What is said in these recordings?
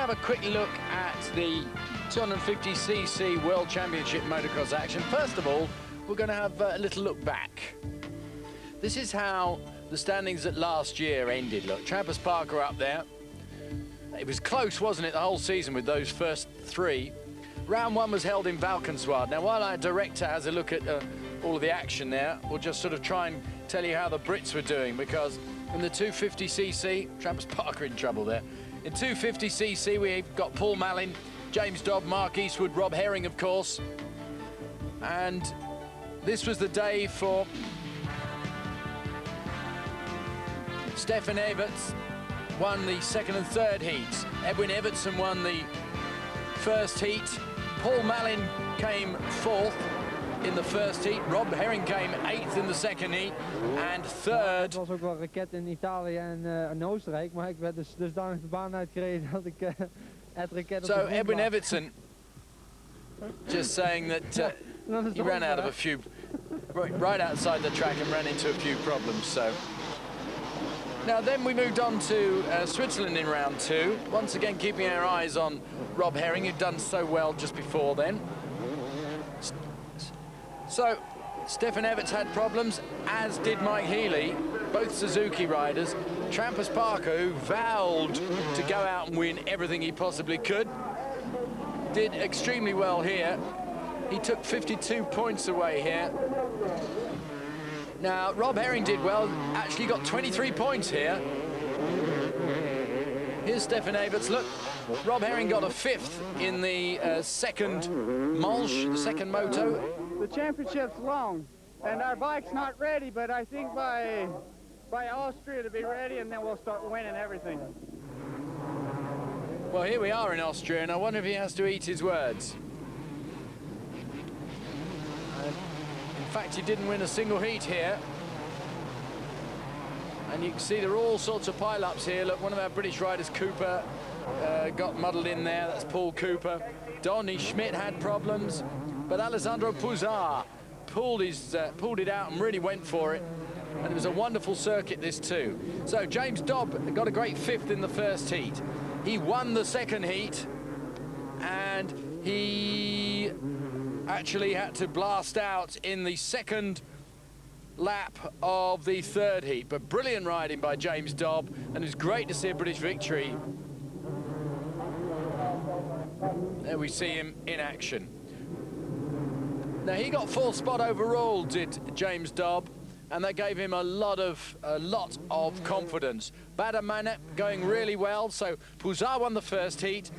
have a quick look at the 250cc World Championship motocross action. First of all, we're going to have a little look back. This is how the standings at last year ended. Look, Travis Parker up there. It was close, wasn't it, the whole season with those first three. Round one was held in Valkenswaard. Now, while our director has a look at all of the action there, we'll just sort of try and tell you how the Brits were doing, because in the 250cc, Travis Parker in trouble there. In 250cc, we've got Paul Mallin, James Dobb, Mark Eastwood, Rob Herring, of course. And this was the day for Stefan Everts, won the second and third heats. Edwin Evertson won the first heat. Paul Mallin came fourth in the first heat. Rob Herring came eighth in the second heat. And third. Het was ook wel raket in Italië en Oostenrijk, maar ik werd dus dusdanig de baan uitgereden dat ik het raket op de grond lag. Edwin Evertson just saying that he ran out of a few, right outside the track, and ran into a few problems. So now then we moved on to Switzerland in round two. Once again keeping our eyes on Rob Herring, who'd done so well just before then. So Stefan Everts had problems, as did Mike Healy, both Suzuki riders. Travis Parker, who vowed to go out and win everything he possibly could, did extremely well here. He took 52 points away here. Now, Rob Herring did well, actually got 23 points here. Here's Stefan Everts. Look, Rob Herring got a fifth in the second Manche, the second moto. The championship's long, and our bike's not ready, but I think by Austria to be ready, and then we'll start winning everything. Well, here we are in Austria, and I wonder if he has to eat his words. In fact, he didn't win a single heat here. And you can see there are all sorts of pile-ups here. Look, one of our British riders, Cooper, got muddled in there. That's Paul Cooper. Donny Schmidt had problems, but Alessandro Puzar pulled it out and really went for it. And it was a wonderful circuit, this too. So James Dobb got a great fifth in the first heat. He won the second heat, and he actually had to blast out in the second lap of the third heat. But brilliant riding by James Dobb, and it's great to see a British victory. There we see him in action. Now, he got fourth spot overall, did James Dobb, and that gave him a lot of confidence. Badamana going really well. So Puzar won the first heat,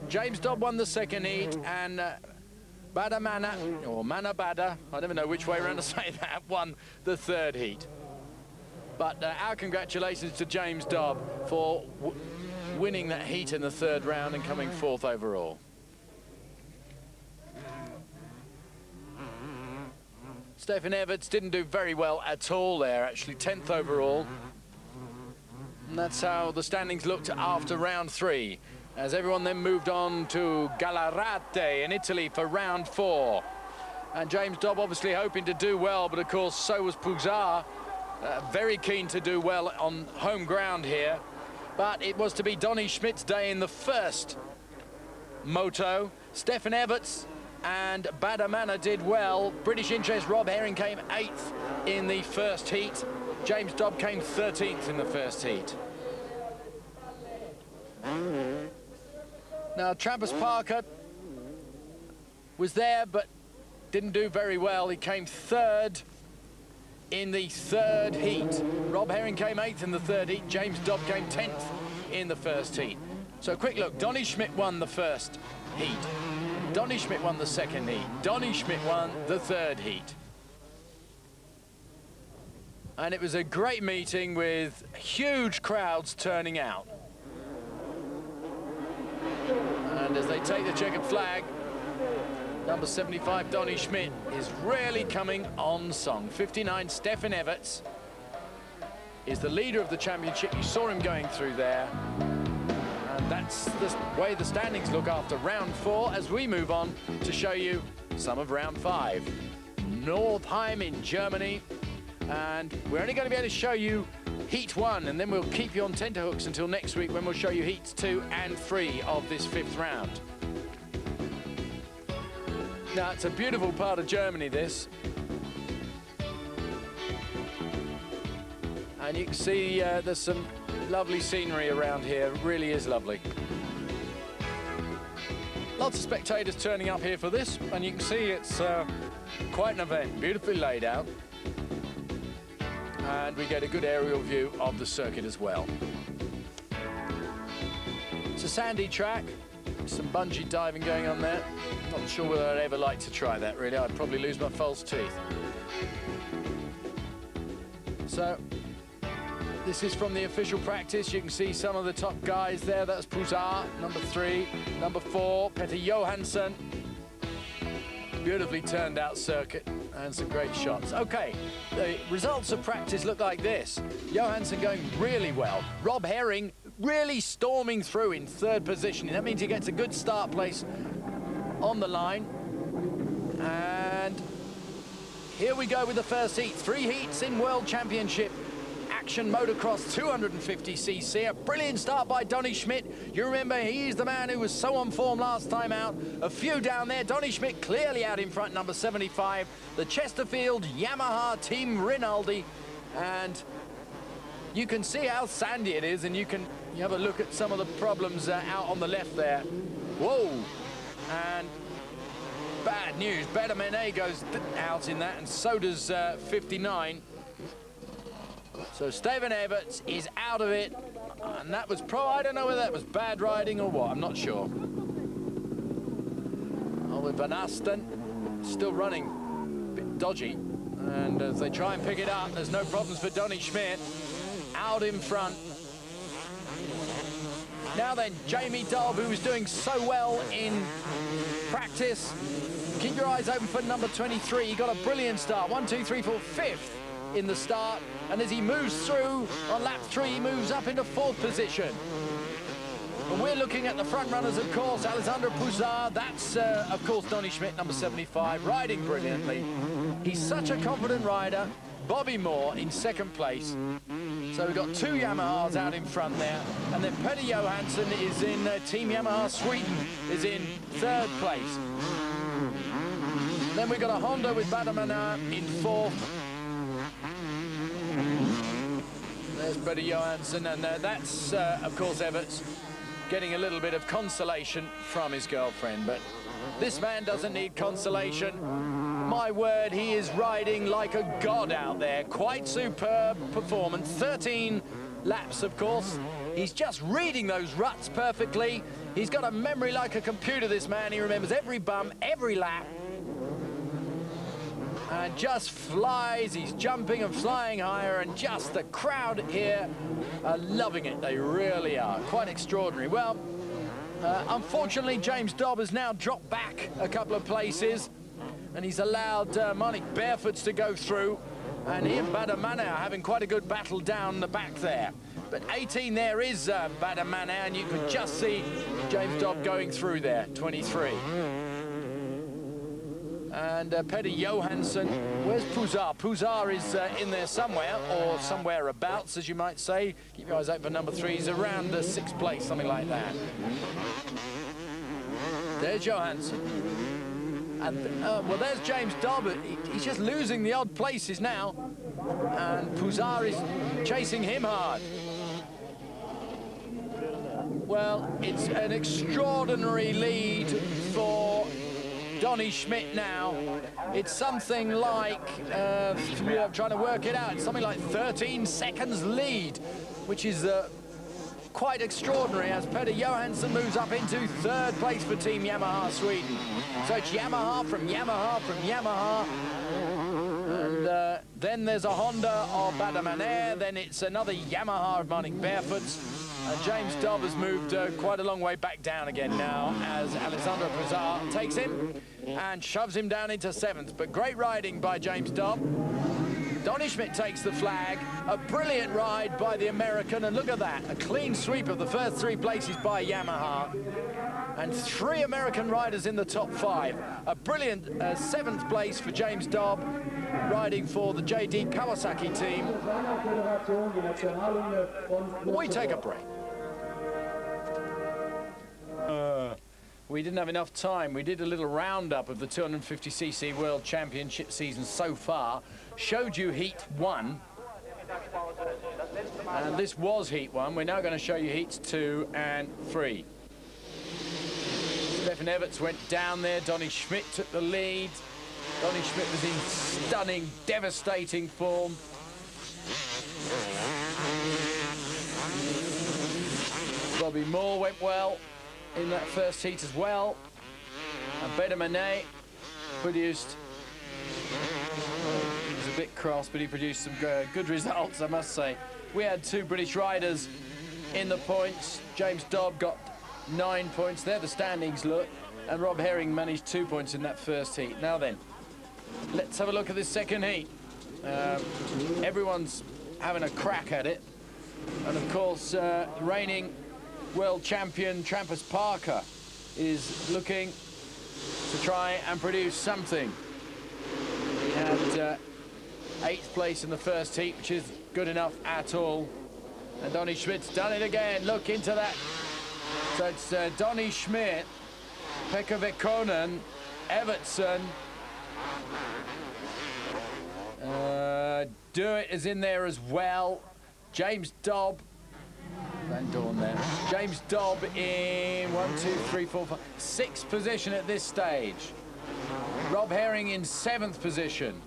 James Dobb won the second heat, and Badamana, or Manabada, I never know which way around to say that, won the third heat. But our congratulations to James Dobb for winning that heat in the third round and coming fourth overall. Stefan Everts didn't do very well at all there, actually 10th overall. And that's how the standings looked after round three, as everyone then moved on to Gallarate in Italy for round four. And James Dobb obviously hoping to do well, but of course so was Puzar, very keen to do well on home ground here. But it was to be Donny Schmidt's day in the first moto. Stefan Everts and Badamana did well. British interest, Rob Herring came 8th in the first heat. James Dobb came 13th in the first heat. Now, Travis Parker was there, but didn't do very well. He came third in the third heat. Rob Herring came 8th in the third heat. James Dobb came 10th in the first heat. So, quick look. Donny Schmidt won the first heat. Donny Schmidt won the second heat. Donny Schmidt won the third heat. And it was a great meeting with huge crowds turning out. And as they take the checkered flag, number 75, Donny Schmidt, is really coming on song. 59, Stefan Everts is the leader of the championship. You saw him going through there. And that's the way the standings look after round four, as we move on to show you some of round five. Nordheim in Germany. And we're only going to be able to show you Heat 1, and then we'll keep you on tenterhooks until next week when we'll show you Heats 2 and 3 of this 5th round. Now, it's a beautiful part of Germany, this. And you can see there's some lovely scenery around here. It really is lovely. Lots of spectators turning up here for this, and you can see it's quite an event, beautifully laid out. And we get a good aerial view of the circuit as well. It's a sandy track, some bungee diving going on there. Not sure whether I'd ever like to try that, really. I'd probably lose my false teeth. So, this is from the official practice. You can see some of the top guys there. That's Puzar, number 3. Number 4, Petter Johansson. Beautifully turned out circuit and some great shots. Okay, the results of practice look like this. Johansson going really well. Rob Herring really storming through in 3rd position. That means he gets a good start place on the line. And here we go with the first heat. 3 heats in World Championship Action Motocross 250cc. A brilliant start by Donny Schmidt. You remember, he's the man who was so on form last time out. A few down there. Donny Schmidt clearly out in front, number 75. The Chesterfield Yamaha Team Rinaldi. And you can see how sandy it is, and you have a look at some of the problems out on the left there. Whoa! And bad news. Bedamene goes out in that, and so does 59. So Steven Everts is out of it, and that was I don't know whether that was bad riding or what, I'm not sure. With Van Asten still running a bit dodgy, and as they try and pick it up, there's no problems for Donny Schmidt out in front. Now then, Jamie Dobb, who was doing so well in practice. Keep your eyes open for number 23. He got a brilliant start. 1, 2, 3, 4, 5th in the start. And as he moves through on lap 3, he moves up into 4th position. And we're looking at the front runners, of course. Alessandro Puzar, that's, of course, Donny Schmidt, number 75, riding brilliantly. He's such a confident rider. Bobby Moore in 2nd place. So we've got 2 Yamahas out in front there. And then Petter Johansson is in Team Yamaha Sweden, is in 3rd place. Then we've got a Honda with Badamana in 4th. There's Petter Johansson, and that's, of course, Everts getting a little bit of consolation from his girlfriend. But this man doesn't need consolation. My word, he is riding like a god out there. Quite superb performance. 13 laps, of course. He's just reading those ruts perfectly. He's got a memory like a computer, this man. He remembers every bump, every lap. And just flies. He's jumping and flying higher, and just the crowd here are loving it. They really are. Quite extraordinary. Well, unfortunately, James Dobb has now dropped back a couple of places, and he's allowed Monique Barefoots to go through, and he and Badamana are having quite a good battle down the back there. But 18 there is Badamana, and you could just see James Dobb going through there, 23. And Petter Johansson, where's Puzar? Puzar is in there somewhere, or somewhere abouts, as you might say. Keep your eyes open for number 3. He's around 6th place, something like that. There's Johansson. And, well, there's James Dobb. He's just losing the odd places now. And Puzar is chasing him hard. Well, it's an extraordinary lead for Donny Schmidt now. It's something like, I'm trying to work it out, it's something like 13 seconds lead, which is quite extraordinary as Petter Johansson moves up into 3rd place for Team Yamaha Sweden. So it's Yamaha from Yamaha from Yamaha. And then there's a Honda of Badamanair, then it's another Yamaha of Monique Barefoots. And James Dobb has moved quite a long way back down again now as Alessandro Puzar takes him and shoves him down into 7th. But great riding by James Dobb. Donny Schmidt takes the flag. A brilliant ride by the American, and look at that, a clean sweep of the first 3 places by Yamaha. And 3 American riders in the top 5. A brilliant 7th place for James Dobb, riding for the JD Kawasaki team. We take a break. We didn't have enough time. We did a little roundup of the 250cc World Championship season so far. Showed you Heat 1. And this was Heat 1. We're now going to show you Heats 2 and 3. Stefan Everts went down there. Donny Schmidt took the lead. Donny Schmidt was in stunning, devastating form. Bobby Moore went well in that first heat as well. And Beda Manet produced, he was a bit cross, but he produced some good results, I must say. We had 2 British riders in the points. James Dobb got 9 points. There the standings look. And Rob Herring managed 2 points in that first heat. Now then, let's have a look at this second heat. Everyone's having a crack at it. And of course, reigning world champion Trampus Parker is looking to try and produce something. He had 8th place in the first heat, which is good enough at all. And Donny Schmidt's done it again. Look into that. So it's Donny Schmidt, Pekka Vekkonen, Evertson. Do It is in there as well. James Dobb. Van Dorn there. James Dobb in 1, 2, 3, 4, 5, 6th position at this stage. Rob Herring in 7th position.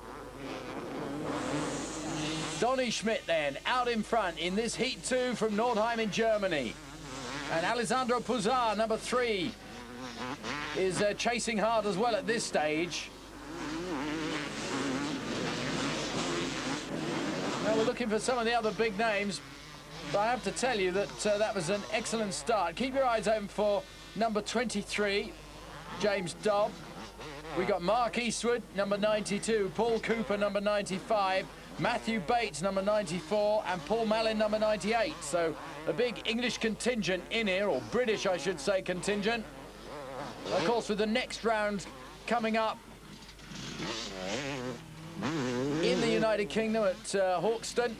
Donny Schmidt then out in front in this Heat 2 from Nordheim in Germany. And Alessandro Puzar, number 3, is chasing hard as well at this stage. Now we're looking for some of the other big names, but I have to tell you that that was an excellent start. Keep your eyes open for number 23, James Dobb. We got Mark Eastwood, number 92, Paul Cooper, number 95, Matthew Bates, number 94, and Paul Mallin, number 98. So a big English contingent in here, or British, I should say, contingent. Of course, with the next round coming up in the United Kingdom at Hawkston,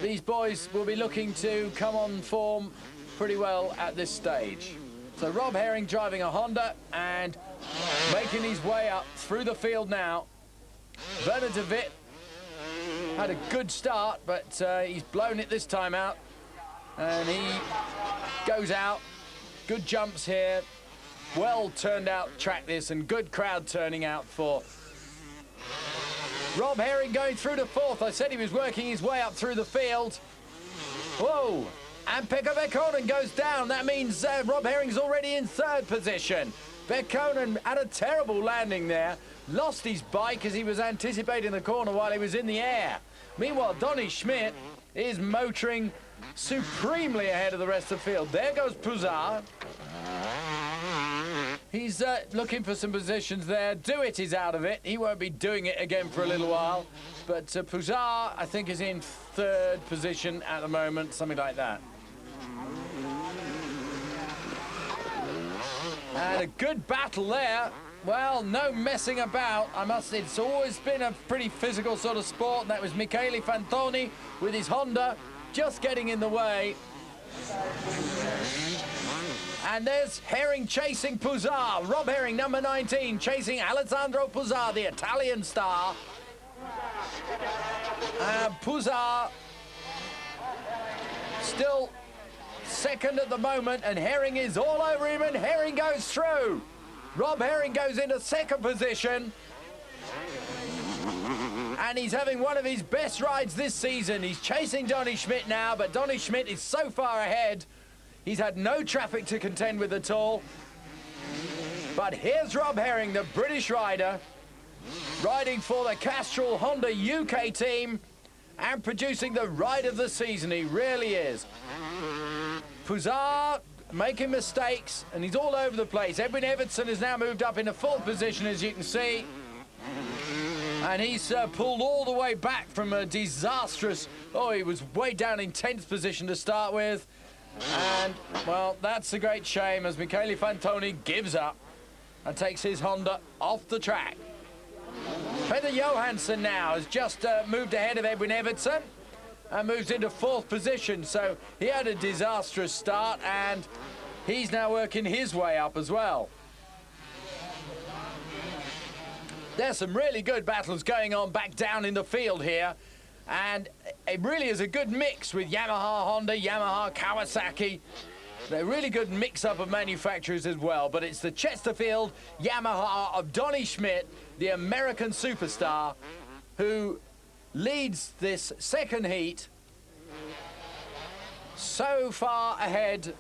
these boys will be looking to come on form pretty well at this stage. So Rob Herring driving a Honda and making his way up through the field now. Werner de Witt had a good start, but he's blown it this time out. And he goes out. Good jumps here. Well turned out track this, and good crowd turning out for Rob Herring going through to 4th. I said he was working his way up through the field. Whoa. And Pekka Vekkonen goes down. That means Rob Herring's already in 3rd position. Vekkonen had a terrible landing there. Lost his bike as he was anticipating the corner while he was in the air. Meanwhile, Donny Schmidt is motoring supremely ahead of the rest of the field. There goes Puzar. He's looking for some positions there. Do It is out of it. He won't be doing it again for a little while. But Puzar, I think, is in 3rd position at the moment, something like that. And a good battle there. Well, no messing about. It's always been a pretty physical sort of sport. That was Michele Fantoni with his Honda just getting in the way. And there's Herring chasing Puzar. Rob Herring, number 19, chasing Alessandro Puzar, the Italian star. Puzar still 2nd at the moment, and Herring is all over him, and Herring goes through. Rob Herring goes into 2nd position. And he's having one of his best rides this season. He's chasing Donny Schmidt now, but Donny Schmidt is so far ahead. He's had no traffic to contend with at all. But here's Rob Herring, the British rider, riding for the Castrol Honda UK team and producing the ride of the season. He really is. Puzar making mistakes, and he's all over the place. Edwin Evertson has now moved up into 4th position, as you can see. And he's pulled all the way back from a disastrous... Oh, he was way down in 10th position to start with. And, well, that's a great shame as Michele Fantoni gives up and takes his Honda off the track. Peter Johansson now has just moved ahead of Edwin Evertson and moves into 4th position. So he had a disastrous start and he's now working his way up as well. There's some really good battles going on back down in the field here. And it really is a good mix with Yamaha, Honda, Yamaha, Kawasaki. They're a really good mix-up of manufacturers as well. But it's the Chesterfield Yamaha of Donny Schmidt, the American superstar, who leads this second heat so far ahead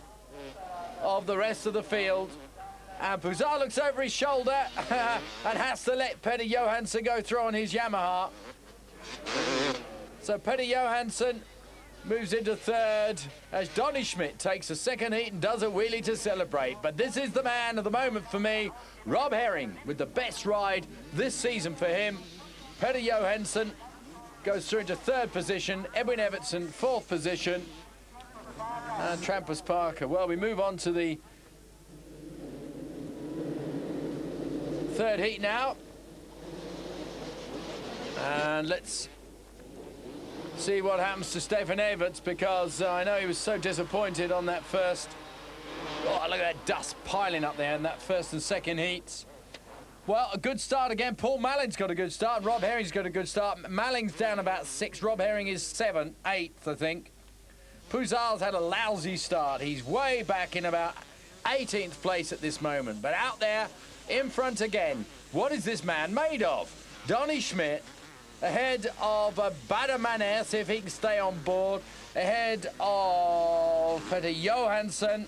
of the rest of the field. And Pouzar looks over his shoulder and has to let Petter Johansson go through on his Yamaha. So Petter Johansson moves into 3rd as Donny Schmidt takes a second heat and does a wheelie to celebrate. But this is the man of the moment for me, Rob Herring, with the best ride this season for him. Petter Johansson goes through into 3rd position, Edwin Evertson 4th position, and Trampas Parker. Well, we move on to the 3rd heat now. And let's see what happens to Stefan Everts, because I know he was so disappointed on that first. Oh, look at that dust piling up there in that 1st and 2nd heats. Well, a good start again. Paul Mallin's got a good start. Rob Herring's got a good start. Malling's down about 6th. Rob Herring is 7th, 8th, I think. Pouzar's had a lousy start. He's way back in about 18th place at this moment. But out there, in front again. What is this man made of? Donny Schmidt ahead of Bader Maner, see if he can stay on board. Ahead of Petter Johansson.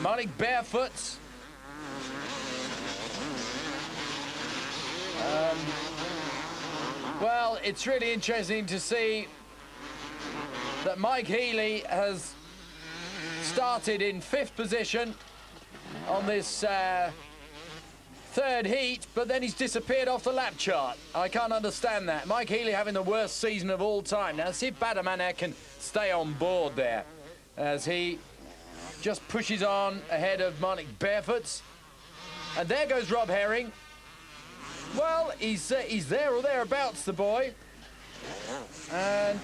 Monique Barefoot. Well, it's really interesting to see that Mike Healy has started in 5th position on this 3rd heat, but then he's disappeared off the lap chart. I can't understand that. Mike Healy having the worst season of all time. Now, see if Bader Maner can stay on board there as he just pushes on ahead of Monique Barefoot. And there goes Rob Herring. Well, he's there or thereabouts, the boy. And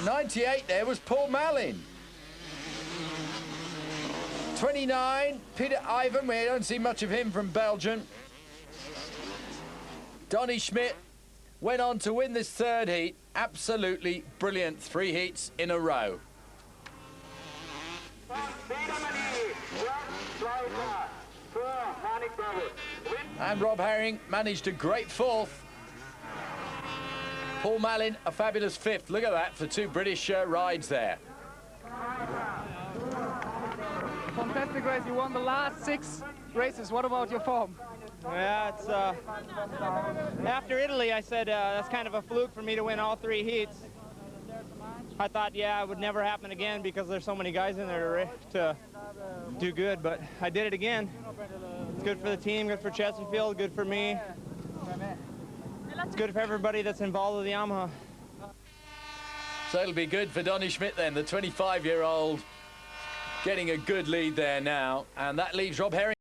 98 there was Paul Mallin. 29, Peter Ivan. We don't see much of him from Belgium. Donny Schmidt went on to win this 3rd heat. Absolutely brilliant 3 heats in a row. And Rob Herring managed a great 4th. Paul Mallin, a fabulous 5th. Look at that for 2 British rides there. Fantastic race. You won the last 6 races. What about your form? Yeah, it's after Italy, I said that's kind of a fluke for me to win all 3 heats. I thought, yeah, it would never happen again because there's so many guys in there to do good, but I did it again. It's good for the team, good for Chesterfield, good for me. It's good for everybody that's involved with the Yamaha. So it'll be good for Donny Schmidt then, the 25-year-old, getting a good lead there now, and that leaves Rob Herring